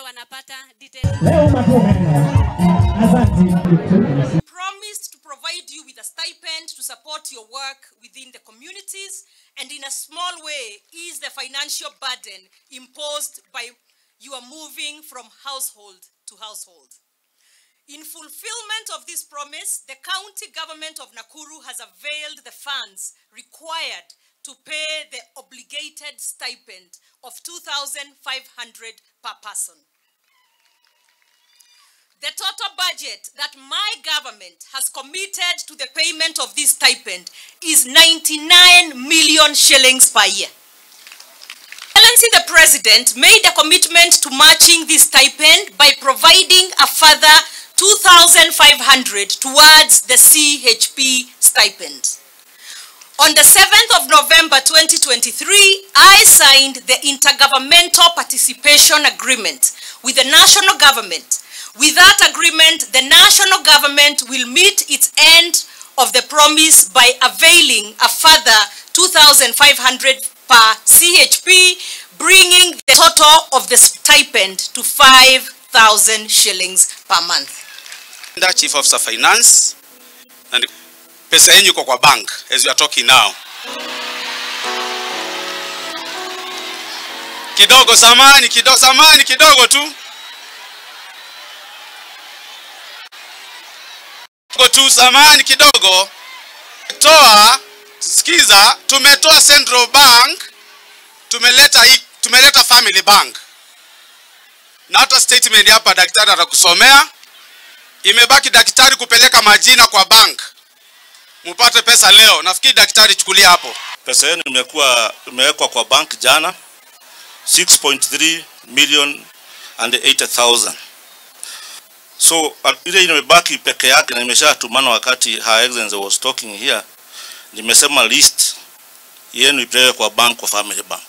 wanapata details. Promised to provide you with a stipend to support your work within the communities, and in a small way ease the financial burden imposed by your moving from household to household. In fulfillment of this promise, the county government of Nakuru has availed the funds required to pay the obligated stipend of 2,500 per person. The total budget that my government has committed to the payment of this stipend is 99 million shillings per year. Excellency the President made a commitment to matching this stipend by providing a further 2,500 towards the CHP stipend. On the 7th of November 2023, I signed the Intergovernmental Participation Agreement with the national government. With that agreement, the national government will meet its end of the promise by availing a further 2,500 per CHP, bringing the total of the stipend to 5,000 shillings per month. The Chief Officer Finance and pesa yenyu kwa bank as we are talking now. Kidogo samani kidogo tu. Samani kidogo. Sikiza, tumetoa Central Bank, tumeleta Family Bank. Na hata statement hapa daktari atakusomea. Imebaki daktari kupeleka majina kwa bank. Mupate pesa leo. Nafikiri daktari chukulia hapo. Pesa yenu imewekwa kwa bank jana 6.3 million and 80,000. So ile imebaki peke yake na imeshatumana wakati Her Excellency was talking here. Nimesema list yenu ipeleke kwa bank, kwa Family Bank.